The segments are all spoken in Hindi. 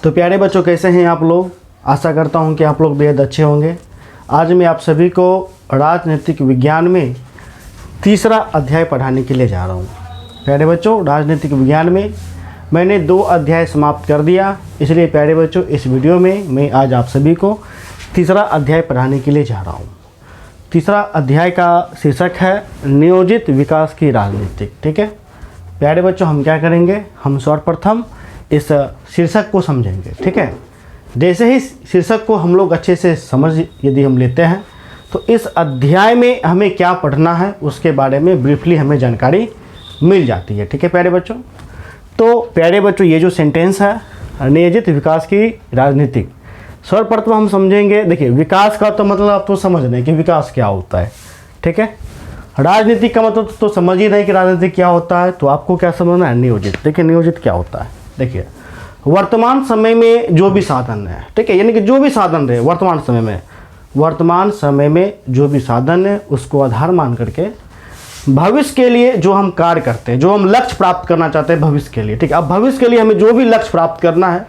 तो प्यारे बच्चों, कैसे हैं आप लोग। आशा करता हूं कि आप लोग बेहद अच्छे होंगे। आज मैं आप सभी को राजनीतिक विज्ञान में तीसरा अध्याय पढ़ाने के लिए जा रहा हूं। प्यारे बच्चों, राजनीतिक विज्ञान में मैंने 2 अध्याय समाप्त कर दिया, इसलिए प्यारे बच्चों इस वीडियो में मैं आज आप सभी को तीसरा अध्याय पढ़ाने के लिए जा रहा हूँ। तीसरा अध्याय का शीर्षक है नियोजित विकास की राजनीति। ठीक है प्यारे बच्चों, हम क्या करेंगे, हम सर्वप्रथम इस शीर्षक को समझेंगे। ठीक है, जैसे ही शीर्षक को हम लोग अच्छे से समझ यदि हम लेते हैं तो इस अध्याय में हमें क्या पढ़ना है उसके बारे में ब्रीफली हमें जानकारी मिल जाती है। ठीक है प्यारे बच्चों, तो प्यारे बच्चों ये जो सेंटेंस है नियोजित विकास की राजनीति, सर्वप्रथम हम समझेंगे। देखिए, विकास का तो मतलब आप तो समझ रहे हैं कि विकास क्या होता है। ठीक है, राजनीति का मतलब तो समझ ही नहीं कि राजनीति क्या होता है, तो आपको क्या समझना है, नियोजित। देखिए नियोजित क्या होता है। देखिए, वर्तमान समय में जो भी साधन है, ठीक है, यानी कि जो भी साधन रहे वर्तमान समय में जो भी साधन है उसको आधार मान करके भविष्य के लिए जो हम कार्य करते हैं, जो हम लक्ष्य प्राप्त करना चाहते हैं भविष्य के लिए। ठीक है, अब भविष्य के लिए हमें जो भी लक्ष्य प्राप्त करना है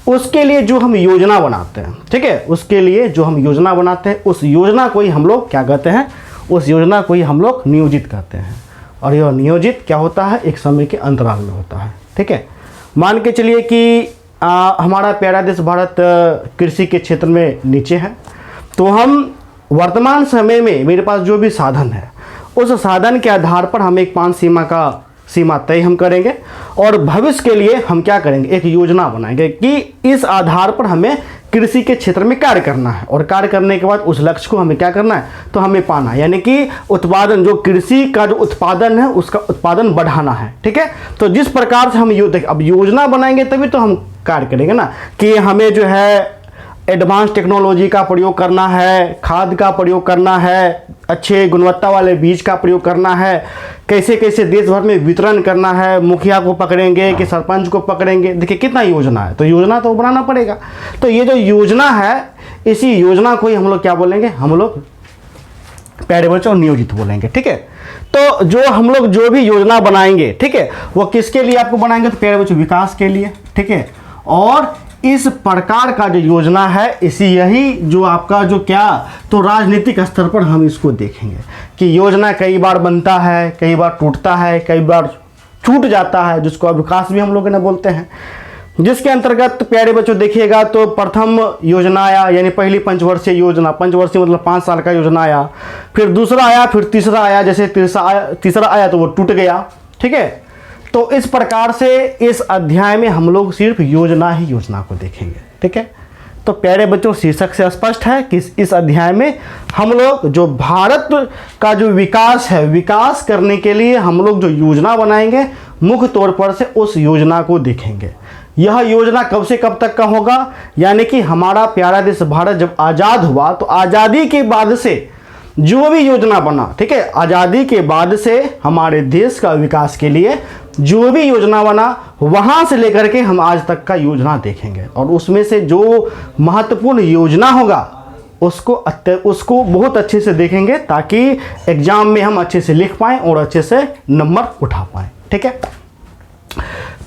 उसके लिए जो हम योजना बनाते हैं, ठीक है, उसके लिए जो हम योजना बनाते हैं उस योजना को ही हम लोग क्या कहते हैं, उस योजना को ही हम लोग नियोजित कहते हैं। और यह नियोजित क्या होता है, एक समय के अंतराल में होता है। ठीक है, मान के चलिए कि हमारा प्यारा देश भारत कृषि के क्षेत्र में नीचे है, तो हम वर्तमान समय में मेरे पास जो भी साधन है उस साधन के आधार पर हम एक 5 सीमा तय हम करेंगे और भविष्य के लिए हम क्या करेंगे, एक योजना बनाएंगे कि इस आधार पर हमें कृषि के क्षेत्र में कार्य करना है और कार्य करने के बाद उस लक्ष्य को हमें क्या करना है, तो हमें पाना है, यानी कि उत्पादन, जो कृषि का जो उत्पादन है उसका उत्पादन बढ़ाना है। ठीक है, तो जिस प्रकार से हम अब योजना बनाएंगे तभी तो हम कार्य करेंगे ना, कि हमें जो है एडवांस टेक्नोलॉजी का प्रयोग करना है, खाद का प्रयोग करना है, अच्छे गुणवत्ता वाले बीज का प्रयोग करना है, कैसे कैसे देश भर में वितरण करना है, मुखिया को पकड़ेंगे कि सरपंच को पकड़ेंगे। देखिए कितना योजना है, तो योजना तो बनाना पड़ेगा। तो ये जो योजना है इसी योजना को ही हम लोग क्या बोलेंगे, हम लोग प्यारे बच्चों नियोजित बोलेंगे। ठीक है, तो जो हम लोग जो भी योजना बनाएंगे, ठीक है, वो किसके लिए आपको बनाएंगे, तो प्यारे बच्चों विकास के लिए। ठीक है, और इस प्रकार का जो योजना है यही जो आपका जो क्या, तो राजनीतिक स्तर पर हम इसको देखेंगे कि योजना कई बार बनता है, कई बार टूटता है, कई बार छूट जाता है, जिसको विकास भी हम लोग ना बोलते हैं। जिसके अंतर्गत प्यारे बच्चों देखिएगा तो प्रथम योजना आया, यानी पहली पंचवर्षीय योजना, पंचवर्षीय मतलब 5 साल का योजना आया, फिर दूसरा आया, फिर तीसरा आया। जैसे तीसरा आया तो वो टूट गया। ठीक है, तो इस प्रकार से इस अध्याय में हम लोग सिर्फ योजना को देखेंगे। ठीक है, तो प्यारे बच्चों शीर्षक से स्पष्ट है कि इस अध्याय में हम लोग जो भारत का जो विकास है, विकास करने के लिए हम लोग जो योजना बनाएंगे मुख्य तौर पर से उस योजना को देखेंगे। यह योजना कब से कब तक का होगा, यानी कि हमारा प्यारा देश भारत जब आज़ाद हुआ तो आज़ादी के बाद से जो भी योजना बना, ठीक है, आज़ादी के बाद से हमारे देश का विकास के लिए जो भी योजना बना वहाँ से लेकर के हम आज तक का योजना देखेंगे और उसमें से जो महत्वपूर्ण योजना होगा उसको बहुत अच्छे से देखेंगे ताकि एग्जाम में हम अच्छे से लिख पाएँ और अच्छे से नंबर उठा पाएँ। ठीक है,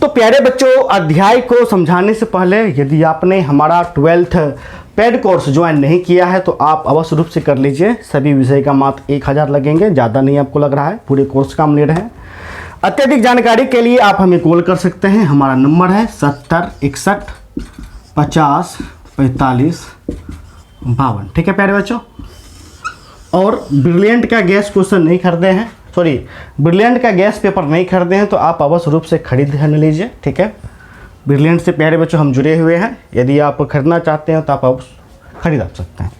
तो प्यारे बच्चों अध्याय को समझाने से पहले यदि आपने हमारा 12th पेड कोर्स ज्वाइन नहीं किया है तो आप अवश्य रूप से कर लीजिए। सभी विषय का मात्र 1000 लगेंगे, ज़्यादा नहीं आपको लग रहा है, पूरे कोर्स का हम ले रहे हैं। अत्यधिक जानकारी के लिए आप हमें कॉल कर सकते हैं, हमारा नंबर है 70 61 50 45 52। ठीक है प्यारे बच्चों, और ब्रिलियंट का गैस क्वेश्चन नहीं खरीदे हैं, ब्रिलियंट का गैस पेपर नहीं खरीदे हैं तो आप अवश्य रूप से खरीद लीजिए। ठीक है, ब्रिलियंट से प्यारे बच्चों हम जुड़े हुए हैं, यदि आप खरीदना चाहते हैं तो आप खरीद सकते हैं।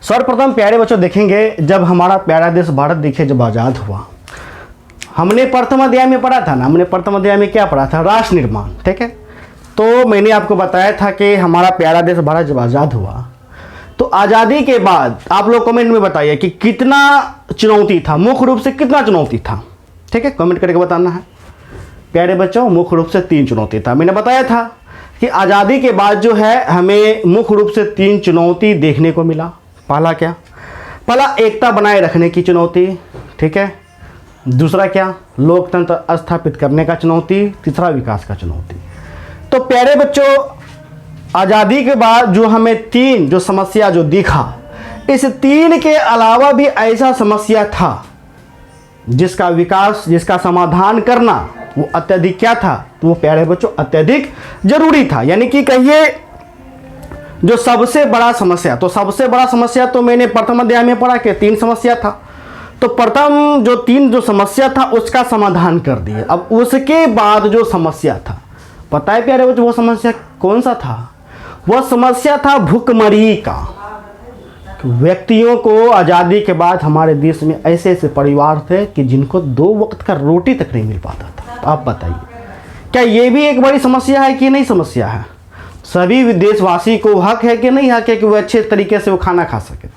सर्वप्रथम प्यारे बच्चों देखेंगे, जब हमारा प्यारा देश भारत देखिए जब आज़ाद हुआ, हमने प्रथम अध्याय में पढ़ा था ना, हमने प्रथम अध्याय में क्या पढ़ा था, राष्ट्र निर्माण। ठीक है, तो मैंने आपको बताया था कि हमारा प्यारा देश भारत जब आज़ाद हुआ तो आज़ादी के बाद आप लोग कमेंट में बताइए कि कितना चुनौती था, मुख्य रूप से कितना चुनौती था। ठीक है, कमेंट करके बताना है प्यारे बच्चों। मुख्य रूप से 3 चुनौती था। मैंने बताया था कि आज़ादी के बाद जो है हमें मुख्य रूप से 3 चुनौती देखने को मिला। पहला क्या, पहला एकता बनाए रखने की चुनौती, ठीक है, दूसरा क्या, लोकतंत्र स्थापित करने का चुनौती, तीसरा विकास का चुनौती। तो प्यारे बच्चों, आज़ादी के बाद जो हमें तीन जो समस्या जो दिखा, इस तीन के अलावा भी ऐसा समस्या था जिसका विकास, जिसका समाधान करना वो अत्यधिक क्या था, तो वो प्यारे बच्चों अत्यधिक जरूरी था। यानी कि कहिए जो सबसे बड़ा समस्या, तो सबसे बड़ा समस्या तो मैंने प्रथम अध्याय में पढ़ा कि तीन समस्या था। तो प्रथम जो तीन जो समस्या था उसका समाधान कर दिए। अब उसके बाद जो समस्या था, पता है प्यारे बच्चों वो समस्या कौन सा था? वह समस्या था भुखमरी का। व्यक्तियों को आज़ादी के बाद हमारे देश में ऐसे ऐसे परिवार थे कि जिनको 2 वक्त का रोटी तक नहीं मिल पाता था। आप बताइए, क्या ये भी एक बड़ी समस्या है कि नहीं समस्या है? सभी देशवासी को हक है कि नहीं हक है कि वो अच्छे तरीके से वो खाना खा सके?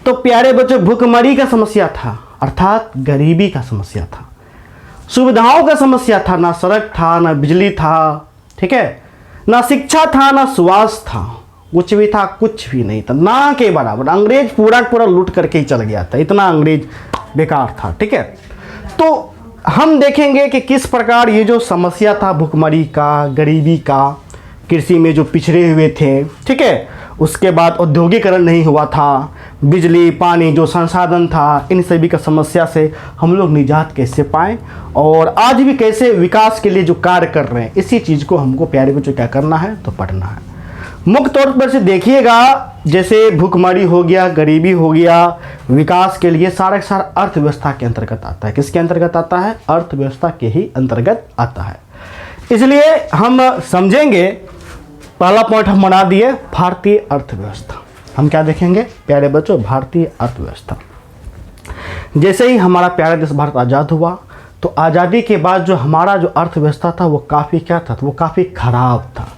तो प्यारे बच्चों, भुखमरी का समस्या था, अर्थात गरीबी का समस्या था। सुविधाओं का समस्या था, ना सड़क था, ना बिजली था, ठीक है, ना शिक्षा था, ना स्वास्थ्य था, कुछ भी था, कुछ भी नहीं था, ना के बराबर। अंग्रेज पूरा पूरा लूट करके ही चल गया था, इतना अंग्रेज बेकार था, ठीक है। तो हम देखेंगे कि किस प्रकार ये जो समस्या था भुखमरी का, गरीबी का, कृषि में जो पिछड़े हुए थे, ठीक है, उसके बाद औद्योगिकरण नहीं हुआ था, बिजली पानी जो संसाधन था, इन सभी का समस्या से हम लोग निजात कैसे पाएँ और आज भी कैसे विकास के लिए जो कार्य कर रहे हैं, इसी चीज़ को हमको प्यारे बच्चों क्या करना है, तो पढ़ना है। मुख्य तौर पर से देखिएगा, जैसे भुखमरी हो गया, गरीबी हो गया, विकास के लिए सारा का सारा अर्थव्यवस्था के अंतर्गत आता है। किसके अंतर्गत आता है? अर्थव्यवस्था के ही अंतर्गत आता है। इसलिए हम समझेंगे, पहला पॉइंट हम बना दिए भारतीय अर्थव्यवस्था। हम क्या देखेंगे प्यारे बच्चों? भारतीय अर्थव्यवस्था। जैसे ही हमारा प्यारा देश भारत आज़ाद हुआ, तो आज़ादी के बाद जो हमारा जो अर्थव्यवस्था था वो काफ़ी क्या था, वो काफ़ी खराब था।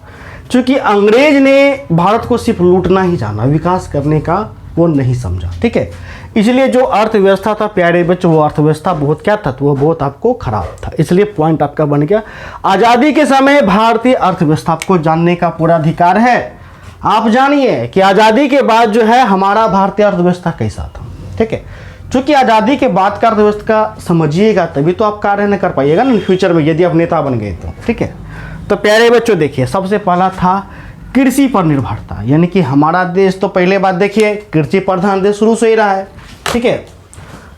क्योंकि अंग्रेज ने भारत को सिर्फ लूटना ही जाना, विकास करने का वो नहीं समझा, ठीक है। इसलिए जो अर्थव्यवस्था था प्यारे बच्चों, वो अर्थव्यवस्था बहुत क्या था, तो वो बहुत आपको खराब था। इसलिए पॉइंट आपका बन गया, आज़ादी के समय भारतीय अर्थव्यवस्था को जानने का पूरा अधिकार है। आप जानिए कि आज़ादी के बाद जो है हमारा भारतीय अर्थव्यवस्था कैसा था, ठीक है। क्योंकि आज़ादी के बाद का अर्थव्यवस्था समझिएगा तभी तो आप कार्य न कर पाइएगा ना फ्यूचर में, यदि आप नेता बन गए तो, ठीक है। तो प्यारे बच्चों देखिए, सबसे पहला था कृषि पर निर्भरता। यानी कि हमारा देश तो पहले बात देखिए कृषि प्रधान देश शुरू से ही रहा है, ठीक है।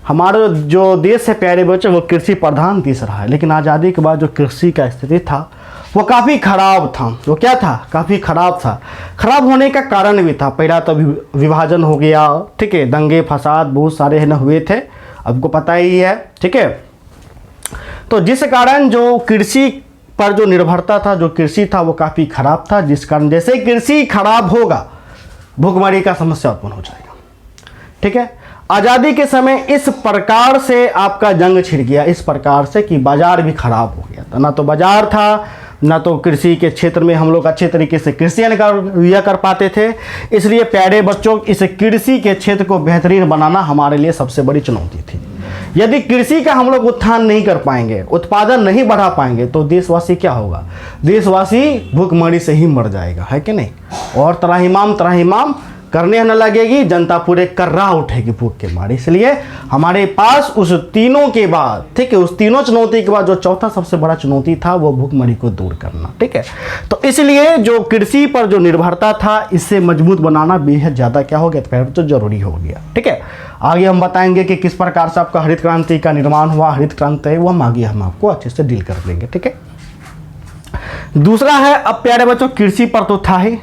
हमारा जो देश है प्यारे बच्चों वो कृषि प्रधान देश रहा है, लेकिन आज़ादी के बाद जो कृषि का स्थिति था वो काफ़ी ख़राब था। वो क्या था? काफ़ी ख़राब था। ख़राब होने का कारण भी था, पहला तो विभाजन हो गया, ठीक है, दंगे फसाद बहुत सारे है ना हुए थे, आपको पता ही है, ठीक है। तो जिस कारण जो कृषि पर जो निर्भरता था, जो कृषि था वो काफ़ी ख़राब था, जिस कारण जैसे कृषि खराब होगा भुखमरी का समस्या उत्पन्न हो जाएगा, ठीक है। आज़ादी के समय इस प्रकार से आपका जंग छिड़ गया, इस प्रकार से कि बाजार भी खराब हो गया था। ना तो बाजार था, ना तो कृषि के क्षेत्र में हम लोग अच्छे तरीके से कृषि कर पाते थे। इसलिए प्यारे बच्चों, इस कृषि के क्षेत्र को बेहतरीन बनाना हमारे लिए सबसे बड़ी चुनौती थी। यदि कृषि का हम लोग उत्थान नहीं कर पाएंगे, उत्पादन नहीं बढ़ा पाएंगे, तो देशवासी क्या होगा? देशवासी भूखमरी से ही मर जाएगा, है कि नहीं। और त्राहिमाम करने न लगेगी, जनता पूरे कर्रा उठेगी भूख के मारे। इसलिए हमारे पास उस तीनों के बाद, ठीक है, उस तीनों चुनौती के बाद जो चौथा सबसे बड़ा चुनौती था वो भूखमरी को दूर करना, ठीक है। तो इसलिए जो कृषि पर जो निर्भरता था, इससे मजबूत बनाना बेहद ज़्यादा क्या हो गया, तो जरूरी हो गया, ठीक है। आगे हम बताएंगे कि किस प्रकार से आपका हरित क्रांति का निर्माण हुआ, हरित क्रांति है वो हम आगे हम आपको अच्छे से डील कर देंगे, ठीक है। दूसरा है, अब प्यारे बच्चों कृषि पर तो था ही,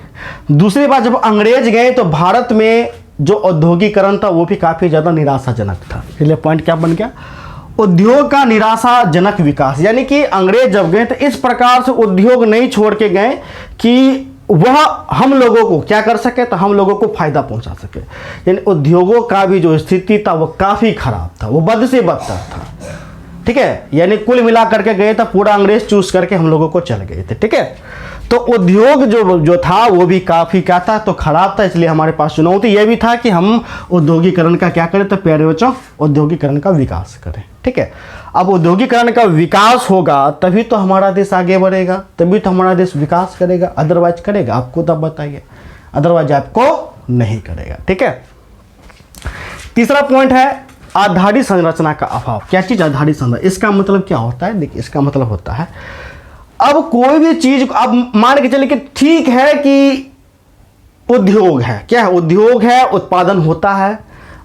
दूसरी बात जब अंग्रेज गए तो भारत में जो औद्योगिकरण था वो भी काफ़ी ज़्यादा निराशाजनक था। इसलिए पॉइंट क्या बन गया? उद्योग का निराशाजनक विकास। यानी कि अंग्रेज जब गए तो इस प्रकार से उद्योग नहीं छोड़ के गए कि वह हम लोगों को क्या कर सके, तो हम लोगों को फायदा पहुंचा सके। यानी उद्योगों का भी जो स्थिति था वो काफ़ी खराब था, वो बद से बदतर था, ठीक है। यानी कुल मिला करके गए तो पूरा अंग्रेज चूस करके हम लोगों को चल गए थे, ठीक है। तो उद्योग जो था वो भी काफ़ी क्या था, तो खराब था। इसलिए हमारे पास चुनौती ये भी था कि हम औद्योगिकरण का क्या करें, तो प्यारे बच्चों औद्योगिकरण का विकास करें, ठीक है। अब औद्योगिकरण का विकास होगा तभी तो हमारा देश आगे बढ़ेगा, तभी तो हमारा देश विकास करेगा, अदरवाइज करेगा? आपको तब बताइए, अदरवाइज आपको नहीं करेगा, ठीक है। तीसरा पॉइंट है आधारित संरचना का अभाव। क्या चीज़ आधारित संरचना? इसका मतलब क्या होता है? देखिए, इसका मतलब होता है अब कोई भी चीज अब मान के चले कि ठीक है कि उद्योग है, क्या है, उद्योग है, उत्पादन होता है।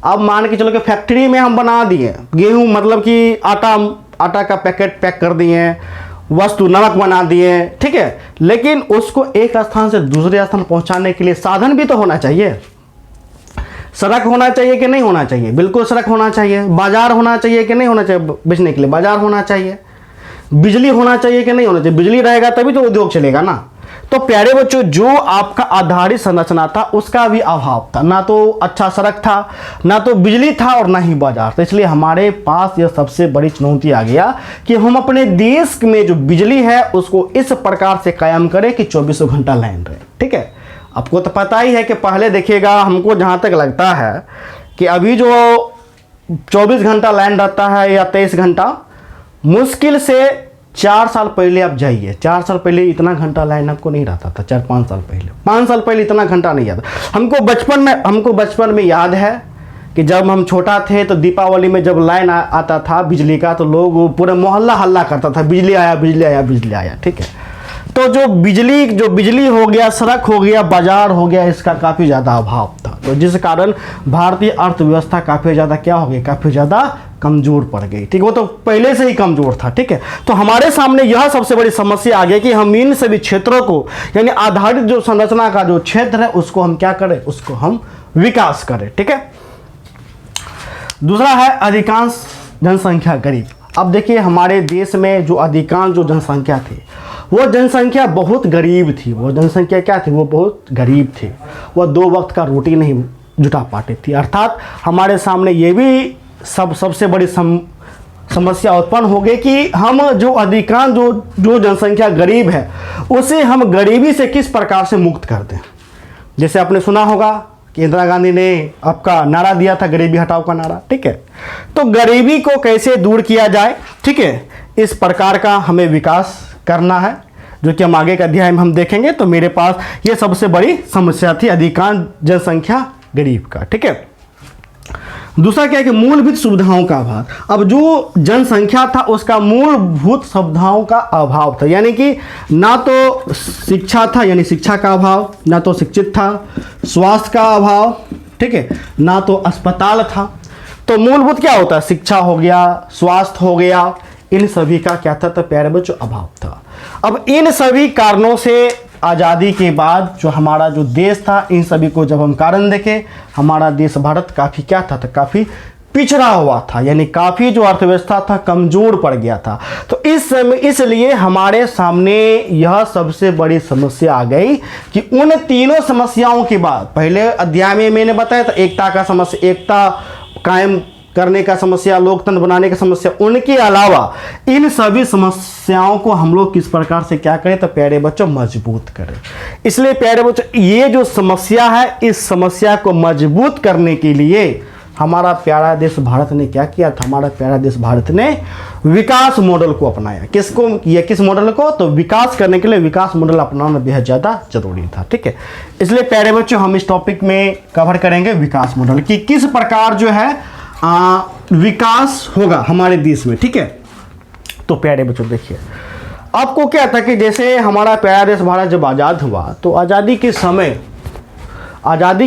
अब मान के चलो कि फैक्ट्री में हम बना दिए गेहूं, मतलब कि आटा का पैकेट पैक कर दिए, वस्तु नमक बना दिए, ठीक है, लेकिन उसको एक स्थान से दूसरे स्थान पहुंचाने के लिए साधन भी तो होना चाहिए। सड़क होना चाहिए कि नहीं होना चाहिए? बिल्कुल सड़क होना चाहिए। बाजार होना चाहिए कि नहीं होना चाहिए? बेचने के लिए बाजार होना चाहिए। बिजली होना चाहिए कि नहीं होना चाहिए? बिजली रहेगा तभी तो उद्योग चलेगा ना। तो प्यारे बच्चों, जो आपका आधारित संरचना था उसका भी अभाव था, ना तो अच्छा सड़क था, ना तो बिजली था, और ना ही बाजार। तो इसलिए हमारे पास यह सबसे बड़ी चुनौती आ गया कि हम अपने देश में जो बिजली है उसको इस प्रकार से कायम करें कि 24 घंटा लाइन रहे, ठीक है। आपको तो पता ही है कि पहले देखिएगा, हमको जहाँ तक लगता है कि अभी जो 24 घंटा लाइन रहता है या 23 घंटा, मुश्किल से 4 साल पहले आप जाइए, 4 साल पहले इतना घंटा लाइन आपको नहीं रहता था। 4-5 साल पहले, 5 साल पहले इतना घंटा नहीं आता। हमको बचपन में याद है कि जब हम छोटा थे तो दीपावली में जब लाइन आता था बिजली का, तो लोग पूरा मोहल्ला हल्ला करता था, बिजली आया, बिजली आया, बिजली आया, ठीक है। तो जो बिजली हो गया, सड़क हो गया, बाजार हो गया, इसका काफ़ी ज़्यादा अभाव था। तो जिस कारण भारतीय अर्थव्यवस्था काफ़ी ज़्यादा क्या हो गई, काफ़ी ज़्यादा कमज़ोर पड़ गई, ठीक है। वो तो पहले से ही कमज़ोर था, ठीक है। तो हमारे सामने यह सबसे बड़ी समस्या आ गई कि हम इन सभी क्षेत्रों को, यानी आधारित जो संरचना का जो क्षेत्र है उसको हम क्या करें, उसको हम विकास करें, ठीक है। दूसरा है अधिकांश जनसंख्या गरीब। अब देखिए, हमारे देश में जो अधिकांश जो जनसंख्या थी वो जनसंख्या बहुत गरीब थी। वो जनसंख्या क्या थी, वो बहुत गरीब थी। वह 2 वक्त का रोटी नहीं जुटा पाती थी। अर्थात हमारे सामने ये भी सबसे बड़ी समस्या उत्पन्न हो गई कि हम जो अधिकांश जो जनसंख्या गरीब है उसे हम गरीबी से किस प्रकार से मुक्त कर दें। जैसे आपने सुना होगा कि इंदिरा गांधी ने आपका नारा दिया था, गरीबी हटाओ का नारा, ठीक है। तो गरीबी को कैसे दूर किया जाए, ठीक है, इस प्रकार का हमें विकास करना है, जो कि हम आगे के अध्याय में हम देखेंगे। तो मेरे पास ये सबसे बड़ी समस्या थी, अधिकांश जनसंख्या गरीब का, ठीक है। दूसरा क्या है कि मूलभूत सुविधाओं का अभाव। अब जो जनसंख्या था उसका मूलभूत सुविधाओं का अभाव था, यानी कि ना तो शिक्षा था, यानी शिक्षा का अभाव, ना तो शिक्षित था, स्वास्थ्य का अभाव, ठीक है, ना तो अस्पताल था। तो मूलभूत क्या होता है, शिक्षा हो गया, स्वास्थ्य हो गया, इन सभी का क्या था, तो प्यारे बच्चों अभाव था। अब इन सभी कारणों से आज़ादी के बाद जो हमारा जो देश था, इन सभी को जब हम कारण देखें, हमारा देश भारत काफ़ी क्या था, तो काफ़ी पिछड़ा हुआ था, यानी काफ़ी जो अर्थव्यवस्था था कमज़ोर पड़ गया था। तो इस समय इसलिए हमारे सामने यह सबसे बड़ी समस्या आ गई कि उन तीनों समस्याओं के बाद, पहले अध्याय में मैंने बताया था एकता का समस्या, एकता कायम करने का समस्या, लोकतंत्र बनाने का समस्या, उनके अलावा इन सभी समस्याओं को हम लोग किस प्रकार से क्या करें, तो प्यारे बच्चों मजबूत करें। इसलिए प्यारे बच्चों, ये जो समस्या है, इस समस्या को मजबूत करने के लिए हमारा प्यारा देश भारत ने क्या किया था, हमारा प्यारा देश भारत ने विकास मॉडल को अपनाया। किसको किया, किस मॉडल को, तो विकास करने के लिए विकास मॉडल अपनाना बेहद ज़्यादा जरूरी था, ठीक है। इसलिए प्यारे बच्चों, हम इस टॉपिक में कवर करेंगे विकास मॉडल की, किस प्रकार जो है विकास होगा हमारे देश में, ठीक है। तो प्यारे बच्चों देखिए, आपको क्या था कि जैसे हमारा प्यारा देश भारत जब आज़ाद हुआ, तो आज़ादी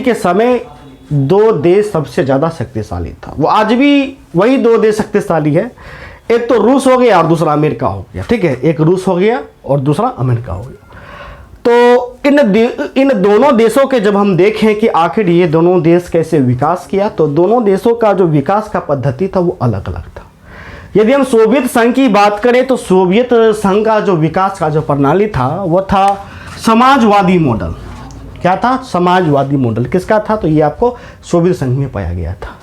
के समय 2 देश सबसे ज़्यादा शक्तिशाली था। वो आज भी वही 2 देश शक्तिशाली है, एक तो रूस हो गया और दूसरा अमेरिका हो गया, ठीक है। एक रूस हो गया और दूसरा अमेरिका हो गया। तो इन दोनों देशों के जब हम देखें कि आखिर ये दोनों देश कैसे विकास किया, तो दोनों देशों का जो विकास का पद्धति था वो अलग अलग था। यदि हम सोवियत संघ की बात करें तो सोवियत संघ का जो विकास का जो प्रणाली था वो था समाजवादी मॉडल। क्या था, समाजवादी मॉडल। किसका था, तो ये आपको सोवियत संघ में पाया गया था।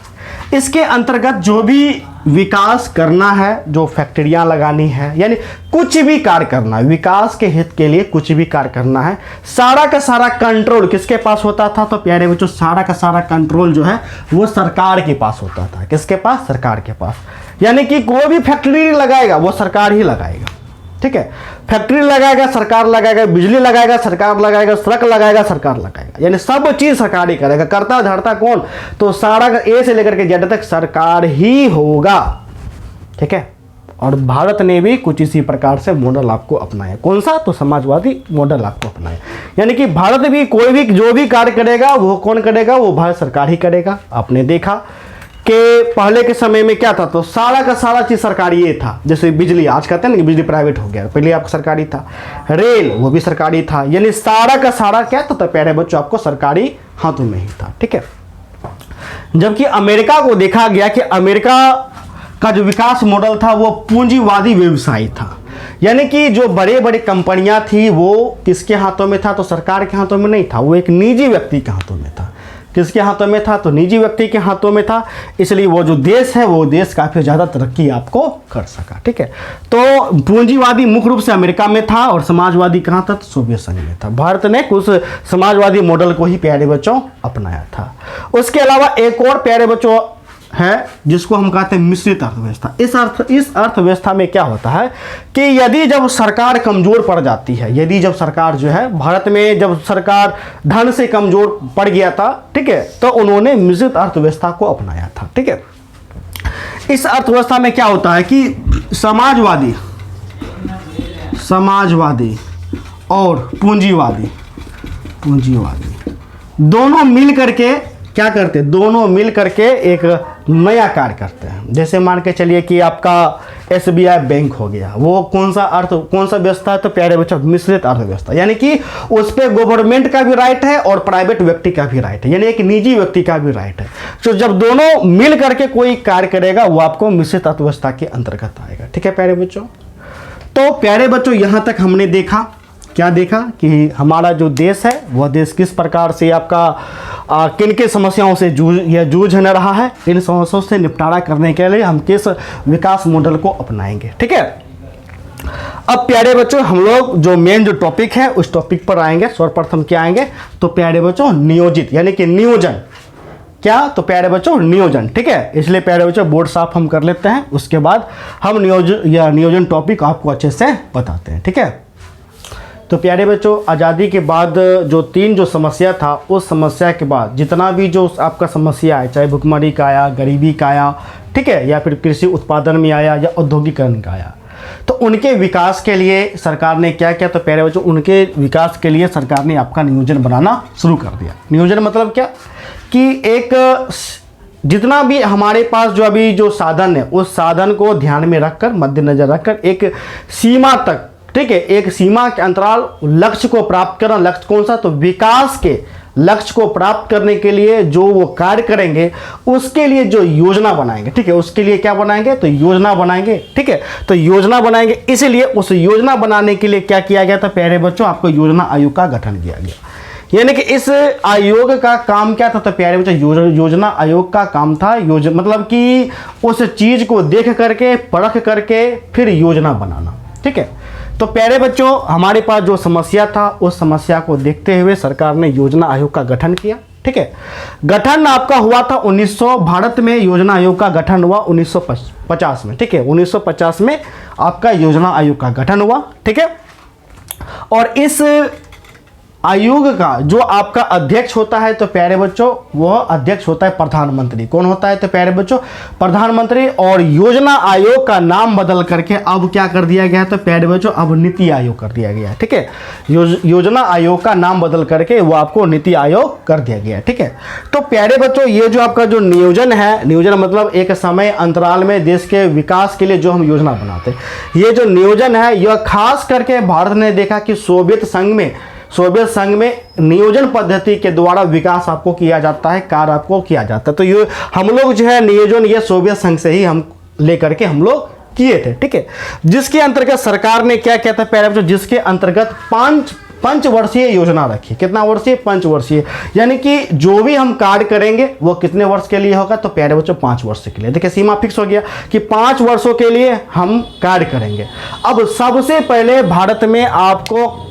इसके अंतर्गत जो भी विकास करना है, जो फैक्ट्रियां लगानी है, यानी कुछ भी कार्य करना है, विकास के हित के लिए कुछ भी कार्य करना है, सारा का सारा कंट्रोल किसके पास होता था, तो प्यारे बच्चों सारा का सारा कंट्रोल जो है वो सरकार के पास होता था। किसके पास, सरकार के पास। यानी कि कोई भी फैक्ट्री लगाएगा वो सरकार ही लगाएगा, ठीक है। फैक्ट्री लगाएगा सरकार लगाएगा, बिजली लगाएगा सरकार लगाएगा, सड़क लगाएगा सरकार लगाएगा, यानी सब चीज़ सरकार ही करेगा। करता धरता कौन, तो सारा ए से लेकर के जेड तक सरकार ही होगा, ठीक है। और भारत ने भी कुछ इसी प्रकार से मॉडल आपको अपनाया। कौन सा? तो समाजवादी मॉडल आपको अपनाया। यानी कि भारत भी कोई भी जो भी कार्य करेगा वो कौन करेगा? वो भारत सरकार ही करेगा। आपने देखा कि पहले के समय में क्या था, तो सारा का सारा चीज़ सरकारी ये था। जैसे बिजली, आज कहते हैं ना कि बिजली प्राइवेट हो गया, पहले आपका सरकारी था। रेल वो भी सरकारी था। यानी सारा का सारा क्या था? तो प्यारे बच्चों आपको सरकारी हाथों में ही था। ठीक है। जबकि अमेरिका को देखा गया कि अमेरिका का जो विकास मॉडल था वो पूंजीवादी व्यवसाय था। यानी कि जो बड़े बड़े कंपनियां थी वो किसके हाथों में था? तो सरकार के हाथों में नहीं था, वो एक निजी व्यक्ति के हाथों में था। किसके हाथों में था? तो निजी व्यक्ति के हाथों में था। इसलिए वो जो देश है वो देश काफ़ी ज़्यादा तरक्की आपको कर सका। ठीक है। तो पूंजीवादी मुख्य रूप से अमेरिका में था और समाजवादी कहाँ था? तो सोवियत संघ में था। भारत ने कुछ समाजवादी मॉडल को ही प्यारे बच्चों अपनाया था। उसके अलावा एक और प्यारे बच्चों है जिसको हम कहते हैं मिश्रित अर्थव्यवस्था। इस अर्थव्यवस्था में क्या होता है कि यदि जब सरकार कमजोर पड़ जाती है, यदि जब सरकार जो है भारत में जब सरकार धन से कमजोर पड़ गया था, ठीक है, तो उन्होंने मिश्रित अर्थव्यवस्था को अपनाया था। ठीक है। इस अर्थव्यवस्था में क्या होता है कि समाजवादी और पूंजीवादी दोनों मिल करके क्या करते? दोनों मिल करके एक नया कार्य करते हैं। जैसे मान के चलिए कि आपका SBI बैंक हो गया, वो कौन सा व्यवस्था है? तो प्यारे बच्चों मिश्रित अर्थव्यवस्था। यानी कि उस पर गवर्नमेंट का भी राइट है और प्राइवेट व्यक्ति का भी राइट है, यानी एक निजी व्यक्ति का भी राइट है। तो जब दोनों मिल करके कोई कार्य करेगा वो आपको मिश्रित अर्थव्यवस्था के अंतर्गत आएगा। ठीक है प्यारे बच्चों। तो प्यारे बच्चों यहाँ तक हमने देखा, क्या देखा कि हमारा जो देश है वह देश किस प्रकार से आपका किन किन समस्याओं से जूझ न रहा है। इन समस्याओं से निपटारा करने के लिए हम किस विकास मॉडल को अपनाएंगे। ठीक है। अब प्यारे बच्चों हम लोग जो मेन जो टॉपिक है उस टॉपिक पर आएंगे। सर्वप्रथम क्या आएंगे? तो प्यारे बच्चों नियोजित, यानी कि नियोजन। क्या? तो प्यारे बच्चों नियोजन। ठीक है। इसलिए प्यारे बच्चों बोर्ड साफ हम कर लेते हैं, उसके बाद हम नियोजन टॉपिक आपको अच्छे से बताते हैं। ठीक है। तो प्यारे बच्चों आज़ादी के बाद जो 3 जो समस्या था, उस समस्या के बाद जितना भी जो आपका समस्या है, चाहे भुखमरी का आया, गरीबी का आया, ठीक है, या फिर कृषि उत्पादन में आया या औद्योगिकरण का आया, तो उनके विकास के लिए सरकार ने क्या किया? तो प्यारे बच्चों उनके विकास के लिए सरकार ने आपका नियोजन बनाना शुरू कर दिया। नियोजन मतलब क्या कि एक जितना भी हमारे पास जो अभी जो साधन है उस साधन को ध्यान में रखकर, मद्देनजर रखकर एक सीमा तक, ठीक है, एक सीमा के अंतराल लक्ष्य को प्राप्त करना। लक्ष्य कौन सा? तो विकास के लक्ष्य को प्राप्त करने के लिए जो वो कार्य करेंगे उसके लिए जो योजना बनाएंगे। ठीक है। उसके लिए क्या बनाएंगे? तो योजना बनाएंगे। ठीक है। तो योजना बनाएंगे, इसलिए उस योजना बनाने के लिए क्या किया गया था प्यारे बच्चों? आपको योजना आयोग का गठन किया गया। यानी कि इस आयोग का काम क्या था? तो प्यारे बच्चों योजना आयोग का काम था मतलब कि उस चीज को देख करके, परख करके फिर योजना बनाना। ठीक है। तो प्यारे बच्चों हमारे पास जो समस्या था उस समस्या को देखते हुए सरकार ने योजना आयोग का गठन किया। ठीक है। गठन आपका हुआ था 1900, भारत में योजना आयोग का गठन हुआ 1950 में। ठीक है। 1950 में आपका योजना आयोग का गठन हुआ। ठीक है। और इस आयोग का जो आपका अध्यक्ष होता है तो प्यारे बच्चों वह अध्यक्ष होता है प्रधानमंत्री। कौन होता है? तो प्यारे बच्चों प्रधानमंत्री। और योजना आयोग का नाम बदल करके अब क्या कर दिया गया है? तो प्यारे बच्चों अब नीति आयोग कर दिया गया है। ठीक है। योजना आयोग का नाम बदल करके वो आपको नीति आयोग कर दिया गया है। ठीक है। तो प्यारे बच्चों ये जो आपका जो नियोजन है, नियोजन मतलब एक समय अंतराल में देश के विकास के लिए जो हम योजना बनाते हैं, ये जो नियोजन है यह खास करके भारत ने देखा कि सोवियत संघ में नियोजन पद्धति के द्वारा विकास आपको किया जाता है, कार्य आपको किया जाता है। तो ये हम लोग जो है नियोजन ये सोवियत संघ से ही हम लेकर के हम लोग किए थे। ठीक है। जिसके अंतर्गत सरकार ने क्या किया था प्यारे बच्चों? जिसके अंतर्गत पंचवर्षीय योजना रखी। कितना वर्षीय? 5 वर्षीय। यानी कि जो भी हम कार्य करेंगे वो कितने वर्ष के लिए होगा? तो प्यारे बच्चों 5 वर्ष के लिए। देखिए सीमा फिक्स हो गया कि 5 वर्षों के लिए हम कार्य करेंगे। अब सबसे पहले भारत में आपको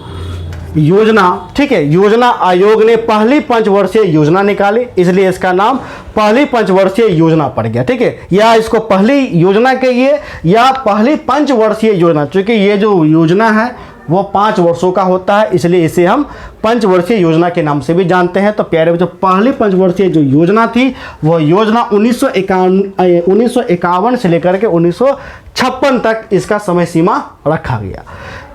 योजना, ठीक है, योजना आयोग ने पहली 5 वर्षीय योजना निकाली, इसलिए इसका नाम पहली 5 वर्षीय योजना पड़ गया। ठीक है। या इसको पहली योजना कहिए या पहली 5 वर्षीय योजना, क्योंकि ये जो योजना है वो 5 वर्षों का होता है, इसलिए इसे हम पंचवर्षीय योजना के नाम से भी जानते हैं। तो प्यारे बच्चों, पहली पंचवर्षीय जो योजना थी वह योजना 1951 से लेकर के 1956 तक इसका समय सीमा रखा गया,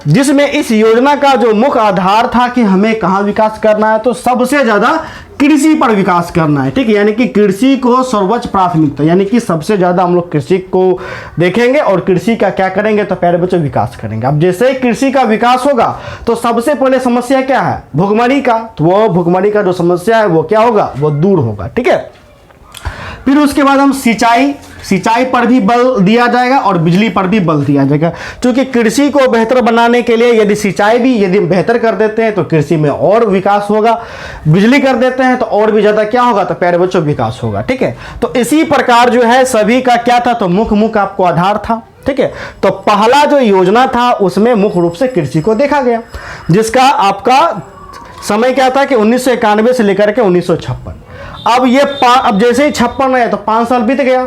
जिसमें इस योजना का जो मुख्य आधार था कि हमें कहाँ विकास करना है, तो सबसे ज़्यादा कृषि पर विकास करना है। ठीक है, यानी कि कृषि को सर्वोच्च प्राथमिकता, यानी कि सबसे ज़्यादा हम लोग कृषि को देखेंगे और कृषि का क्या करेंगे, तो प्यारे बच्चों विकास करेंगे। अब जैसे ही कृषि का विकास होगा तो सबसे पहले समस्या क्या है, भुखमरी का, तो वो भुखमरी का जो समस्या है वो क्या होगा, वो दूर होगा। ठीक है, फिर उसके बाद हम सिंचाई पर भी बल दिया जाएगा और बिजली पर भी बल दिया जाएगा, क्योंकि कृषि को बेहतर बनाने के लिए यदि सिंचाई भी यदि बेहतर कर देते हैं तो कृषि में और विकास होगा, बिजली कर देते हैं तो और भी ज़्यादा क्या होगा, तो प्यारे बच्चों विकास होगा। ठीक है, तो इसी प्रकार जो है सभी का क्या था, तो मुख्य आपको आधार था। ठीक है, तो पहला जो योजना था उसमें मुख्य रूप से कृषि को देखा गया, जिसका आपका समय क्या था कि 1991 से लेकर के 1956। अब जैसे ही 56 आया तो 5 साल बीत गया।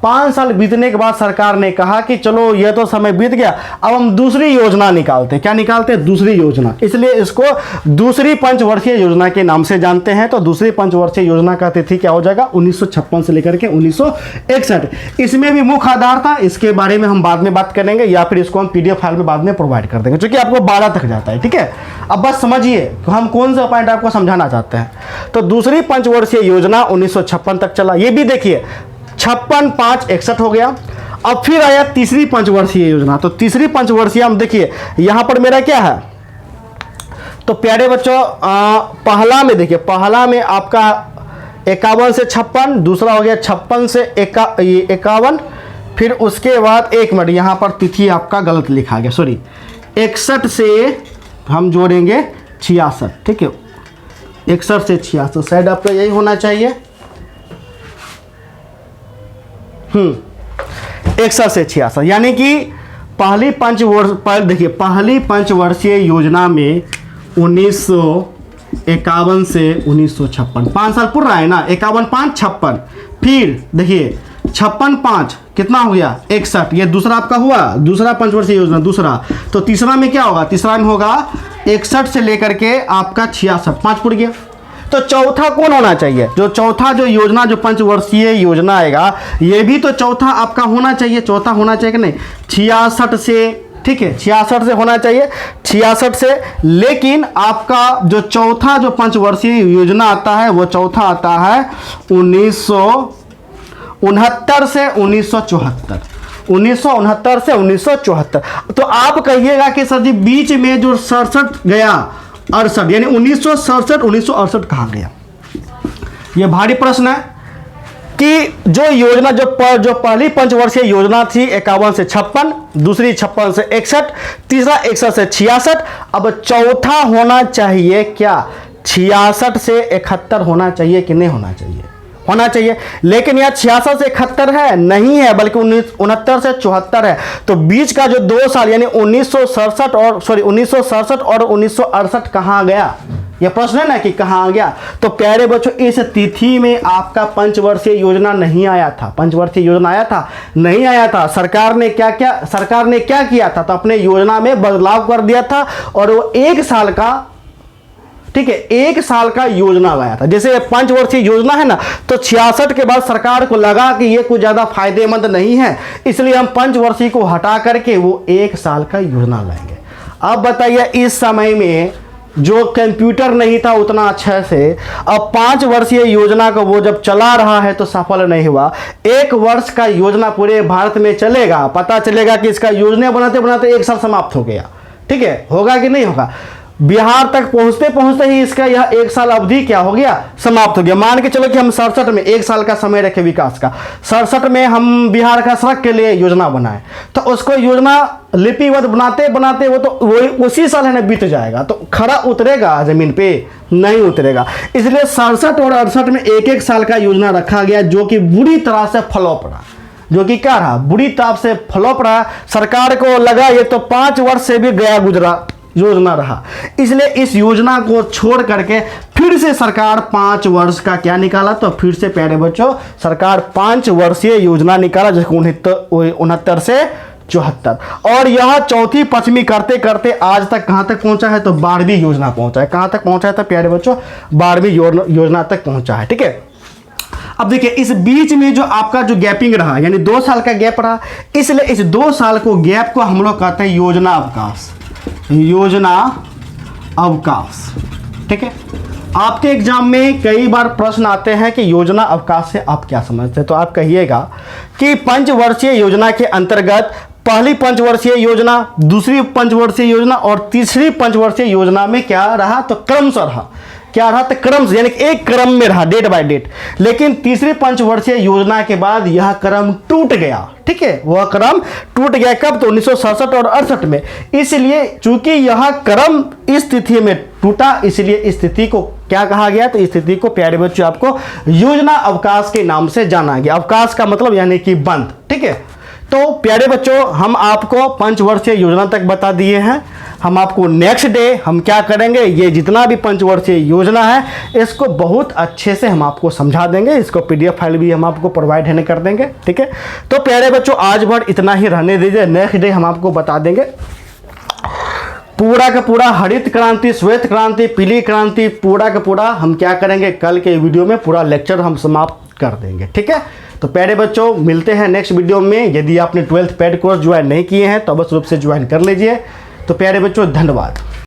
5 साल बीतने के बाद सरकार ने कहा कि चलो ये तो समय बीत गया, अब हम दूसरी योजना निकालते। क्या निकालते हैं, दूसरी योजना, इसलिए इसको दूसरी पंचवर्षीय योजना के नाम से जानते हैं। तो दूसरी पंचवर्षीय योजना का तिथि क्या हो जाएगा, 1956 से लेकर के 1961। इसमें भी मुख्य आधार था, इसके बारे में हम बाद में बात करेंगे या फिर इसको हम PDF फाइल में बाद में प्रोवाइड कर देंगे, क्योंकि आपको 12 तक जाता है। ठीक है, अब बस समझिए हम कौन सा पॉइंट आपको समझाना चाहते हैं। तो दूसरी पंचवर्षीय योजना 1956 तक चला, ये भी देखिए 56, 5, 61 हो गया। अब फिर आया तीसरी पंचवर्षीय योजना। तो तीसरी पंचवर्षीय हम देखिए यहाँ पर मेरा क्या है, तो प्यारे बच्चों पहला में देखिए, पहला में आपका 51 से 56, दूसरा हो गया 56 से 51, फिर उसके बाद 1 मिनट यहाँ पर तिथि आपका गलत लिखा गया, सॉरी, 61 से हम जोड़ेंगे 66। ठीक है, 61 से 66 शायद आपका यही होना चाहिए। 61 से 66, यानी कि पहली पंचवर्षीय योजना में 1951 से 1956 5 साल पूरा है ना, 51, 5, 56। फिर देखिए 56, 5 कितना हो गया, 61। ये दूसरा आपका हुआ, दूसरा पंचवर्षीय योजना दूसरा। तो तीसरा में क्या होगा, तीसरा में होगा 61 से लेकर के आपका 66, 5 पूरा गया। तो चौथा कौन होना चाहिए, जो चौथा जो योजना जो पंचवर्षीय योजना आएगा ये भी तो चौथा आपका होना चाहिए, चौथा होना चाहिए कि नहीं, 66 से। ठीक है, 66 से होना चाहिए, 66 से। लेकिन आपका जो चौथा जो पंचवर्षीय योजना आता है वो चौथा आता है 1969 से 1974, 1969 से 1974। तो आप कहिएगा कि सर जी बीच में जो 67 गया, 68, यानी 1967 1968 कहाँ गया, ये भारी प्रश्न है कि जो योजना जो पहली पंचवर्षीय योजना थी 51 से 56, दूसरी 56 से 61, तीसरा 61 से 66। अब चौथा होना चाहिए क्या, 66 से 71 होना चाहिए कि नहीं होना चाहिए, होना चाहिए। लेकिन यह 66 से 71 है, नहीं है, बल्कि 69 से 74 है। तो बीच का जो 2 साल यानी 1967 और 1968 कहाँ गया, यह प्रश्न है ना कि कहाँ गया। तो प्यारे बच्चों इस तिथि में आपका पंचवर्षीय योजना नहीं आया था, पंचवर्षीय योजना आया था, नहीं आया था। सरकार ने क्या किया था, तो अपने योजना में बदलाव कर दिया था और वो 1 साल का, ठीक है, 1 साल का योजना लाया था। जैसे पंचवर्षीय योजना है ना, तो 66 के बाद सरकार को लगा कि ये कुछ ज़्यादा फायदेमंद नहीं है, इसलिए हम पंचवर्षीय को हटा करके वो 1 साल का योजना लाएंगे। अब बताइए इस समय में जो कंप्यूटर नहीं था उतना अच्छा से, अब 5 वर्षीय योजना को वो जब चला रहा है तो सफल नहीं हुआ। 1 वर्ष का योजना पूरे भारत में चलेगा, पता चलेगा कि इसका योजना बनाते बनाते 1 साल समाप्त हो गया। ठीक है, होगा कि नहीं होगा, बिहार तक पहुंचते पहुंचते ही इसका यह 1 साल अवधि क्या हो गया, समाप्त हो गया। मान के चलो कि हम 67 में 1 साल का समय रखे विकास का, 67 में हम बिहार का सड़क के लिए योजना बनाए, तो उसको योजना लिपिबद्ध बनाते बनाते वो तो उसी साल है ना बीत जाएगा, तो खरा उतरेगा जमीन पे, नहीं उतरेगा। इसलिए 67 और 68 में 1-1 साल का योजना रखा गया, जो कि बुरी तरह से फ्लॉप रहा, जो कि क्या रहा, बुरी तरह से फ्लॉप रहा। सरकार को लगा ये तो 5 वर्ष से भी गया गुजरा योजना रहा, इसलिए इस योजना को छोड़ करके फिर से सरकार 5 वर्ष का क्या निकाला, तो फिर से प्यारे बच्चों सरकार 5 वर्षीय योजना निकाला, जिसको 69 से 74। और यह चौथी पश्चिमी करते करते आज तक कहाँ तक पहुंचा है, तो 12वीं योजना पहुंचा है। कहाँ तक पहुंचा है तो प्यारे बच्चों 12वीं योजना तक पहुंचा है। ठीक है, अब देखिए इस बीच में जो आपका जो गैपिंग रहा, यानी 2 साल का गैप रहा, इसलिए इस 2 साल को गैप को हम लोग कहते हैं योजना अवकाश। योजना अवकाश। ठीक है, आपके एग्जाम में कई बार प्रश्न आते हैं कि योजना अवकाश से आप क्या समझते हैं, तो आप कहिएगा कि पंचवर्षीय योजना के अंतर्गत पहली पंचवर्षीय योजना, दूसरी पंचवर्षीय योजना और तीसरी पंचवर्षीय योजना में क्या रहा, तो क्रमशः रहा। क्या रहा, तो क्रम से, यानी एक क्रम में रहा, डेट बाय डेट। लेकिन तीसरी पंचवर्षीय योजना के बाद यह क्रम टूट गया। ठीक है, वह क्रम टूट गया कब, तो 1967 और 68 में। इसलिए चूंकि यह क्रम इस तिथि में टूटा, इसलिए इस तिथि को क्या कहा गया, तो इस तिथि को प्यारे बच्चों आपको योजना अवकाश के नाम से जाना गया। अवकाश का मतलब यानी कि बंद। ठीक है, तो प्यारे बच्चों हम आपको पंचवर्षीय योजना तक बता दिए हैं। हम आपको नेक्स्ट डे हम क्या करेंगे, ये जितना भी पंचवर्षीय योजना है इसको बहुत अच्छे से हम आपको समझा देंगे। इसको PDF फाइल भी हम आपको प्रोवाइड कर देंगे। ठीक है, तो प्यारे बच्चों आज भर इतना ही रहने दीजिए। नेक्स्ट डे हम आपको बता देंगे पूरा का पूरा हरित क्रांति, श्वेत क्रांति, पीली क्रांति, पूरा का पूरा हम क्या करेंगे, कल के वीडियो में पूरा लेक्चर हम समाप्त कर देंगे। ठीक है, तो प्यारे बच्चों मिलते हैं नेक्स्ट वीडियो में। यदि आपने 12th पेड कोर्स ज्वाइन नहीं किए हैं तो अवश्य रूप से ज्वाइन कर लीजिए। तो प्यारे बच्चों धन्यवाद।